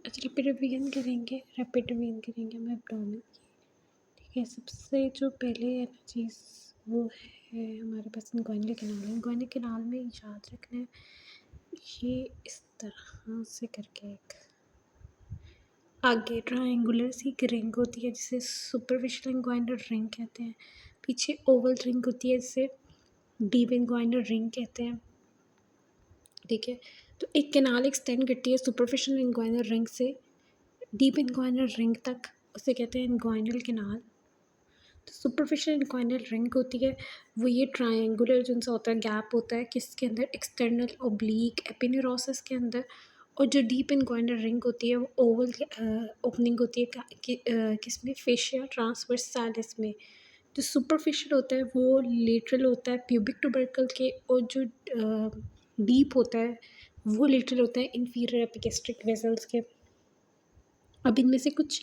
Rapid revision करेंगे हम abdomen की। ठीक है, सबसे जो पहले है ना चीज़ वो है हमारे पास इंग्वाइनल कैनाल। इंग्वाइनल कैनाल में याद रखना है ये इस तरह से करके एक आगे ट्रायंगुलर सी एक रिंग होती है जिसे सुपरफिशियल इंग्वाइनल रिंग कहते हैं। पीछे ओवल रिंग होती है जिसे डीप इंग्वाइनल रिंग कहते हैं। ठीक है, तो एक कैनाल एक्सटेंड करती है सुपरफिशियल इंग्वाइनल रिंग से डीप इंग्वाइनल रिंग तक, उसे कहते हैं इंग्वाइनल कैनाल। तो सुपरफिशियल इंग्वाइनल रिंग होती है वो ये ट्रायंगुलर जो सा होता है गैप होता है किसके अंदर, एक्सटर्नल ओब्लीक एपिन्यूरोसिस के अंदर। और जो डीप इंग्वाइनल रिंग होती है वो ओवल ओपनिंग होती है किसमें, फेशिया ट्रांसवर्सालिस में। जो सुपरफिशियल होता है वो लेटरल होता है प्यूबिक ट्यूबरकल के, और जो डीप होता है वो लेटरल होता है इंफीरियर एपिगैस्ट्रिक वेसल्स के। अब इनमें से कुछ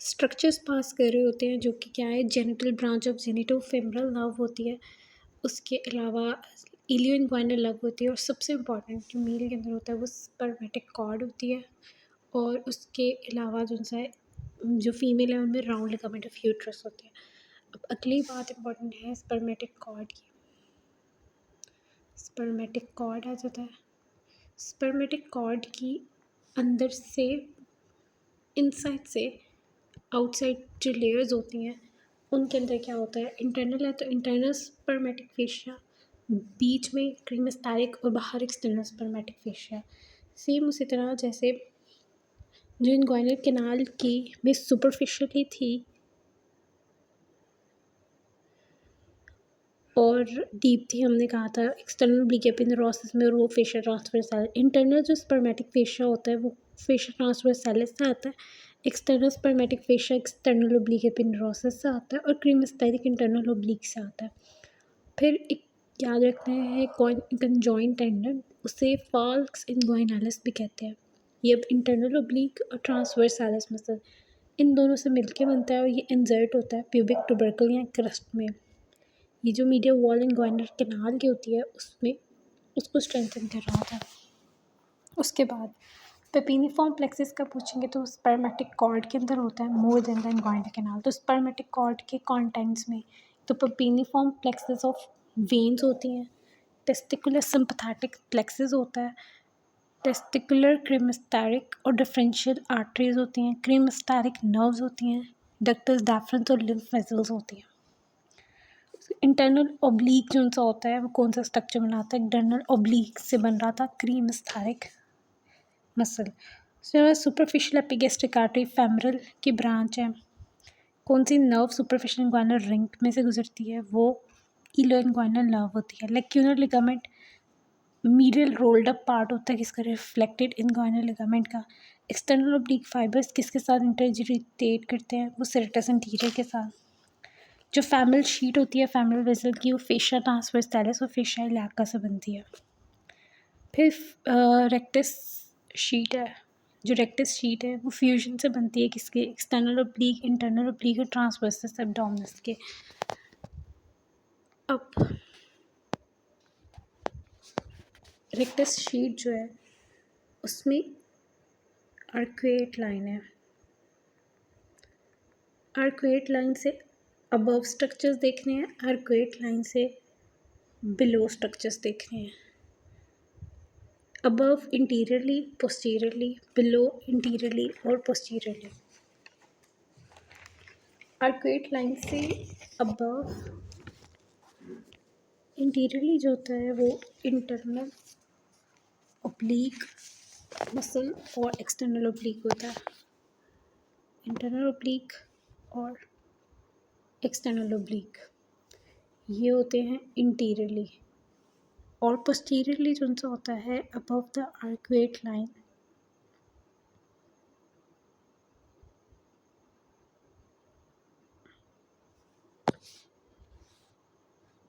स्ट्रक्चर्स पास कर रहे होते हैं जो कि क्या है, जेनिटल ब्रांच ऑफ जेनिटोफेमरल नर्व होती है, उसके अलावा इलियो इंग्वाइनल नर्व होती है, और सबसे इम्पॉर्टेंट जो मेल के अंदर होता है वो स्पर्मेटिक कॉर्ड होती है, और उसके अलावा जो सा है जो फीमेल है उनमें राउंड लिगामेंट ऑफ यूट्रस होते हैं। अब अगली बात इम्पॉर्टेंट है स्पर्मेटिक कॉर्ड की। स्पर्मेटिक कॉर्ड आ जाता है। स्पर्मेटिक कॉर्ड की अंदर से इनसाइड से आउटसाइड जो लेयर्स होती हैं उनके अंदर क्या होता है, इंटरनल है तो इंटरनल स्पर्मेटिक फेशिया, बीच में क्रीमेस्टारिक और बाहर एक्सटर्नल स्पर्मेटिक फेशिया। सेम उसी तरह जैसे जो इंग्वाइनल कैनाल की में सुपरफिशियली थी और डीप थी, हमने कहा था एक्सटर्नल ओब्लिक एपिन्यूरोसिस में, और वो फेशिया ट्रांसवर्सालिस। इंटरनल जो स्पर्मेटिक फेशिया होता है वो फेशिया ट्रांसवर्सालिस से आता है, external spermatic fascia external oblique aponeurosis से आता है, और क्रीमेस्टारिक इंटरनल ओब्लिक से आता है। फिर एक याद रखते हैं कंजॉइंट टेंडन, उसे फाल्क्स इंग्वाइनालिस भी कहते हैं। ये अब इंटरनल ओब्लिक और ट्रांसवर्सालिस मसल इन दोनों से मिलके बनता है, और ये इंसर्ट होता है प्यूबिक ट्यूबरकल या क्रस्ट में। ये जो मीडियल वॉल इंग्वाइनल कैनाल की होती है उसमें उसको स्ट्रेंथन कर रहा था। उसके बाद पेपिनिफॉर्म प्लेक्सिस का पूछेंगे तो स्पर्मेटिक कॉर्ड के अंदर होता है more than the inguinal canal. तो स्पर्मेटिक कॉर्ड के कंटेंट्स में तो पेपिनिफॉर्म प्लेक्सिस ऑफ वेन्स होती हैं, टेस्टिकुलर सिंपैथेटिक प्लेक्सिस होता है, टेस्टिकुलर क्रीमेस्टेरिक और डिफरेंशियल आर्टरीज होती हैं, क्रीमेस्टेरिक नर्व्स होती हैं, डक्टस डेफरेंस और लिम्फ वेसल्स होती हैं। इंटरनल ओब्लीक जो सा होता है वो कौन सा स्ट्रक्चर बनाता है, इंटरनल ओब्लीक से बन रहा था cremasteric muscle. Superficial epigastric artery femoral की ब्रांच है। कौन सी नर्व सुपरफिशियल इंग्वाइनल रिंग में से गुजरती है, वो इलियो इंग्वाइनल नर्व होती है। Lacunar ligament medial rolled up part होता है किसका, रिफ्लेक्टेड इंग्वाइनल लिगामेंट का। एक्सटर्नल ओब्लीक फाइबर्स किसके साथ इंटरजिटेट करते हैं, वो सेरेटस एंटीरियर के साथ। जो फैमल शीट होती है फैमल वेसल की, वो फेशिया ट्रांसवर्सालिस और फेशिया इलियाका से बनती है। फिर रेक्टस शीट है, जो रेक्टस शीट है वो फ्यूजन से बनती है किसके, एक्सटर्नल ओब्लीक इंटरनल ओब्लीक और ट्रांसवर्सस एब्डोमिनस के। अब रेक्टस शीट जो है उसमें आर्कुएट लाइन है, आर्कुएट लाइन से अबव स्ट्रक्चर्स देखने हैं, आर्कुएट लाइन से बिलो स्ट्रक्चर्स देखने हैं। Above interiorly posteriorly, below interiorly और पोस्टीरियरली। आर्कुएट लाइन से अबव इंटीरियरली जो होता है वो इंटरनल ओब्लीक मसल और एक्सटर्नल ओब्लीक होता है। इंटरनल ओब्लीक और एक्सटर्नल ओब्लीक ये होते हैं इंटीरियरली, और पोस्टीरियरली जो सा होता है अबव द आर्कुएट लाइन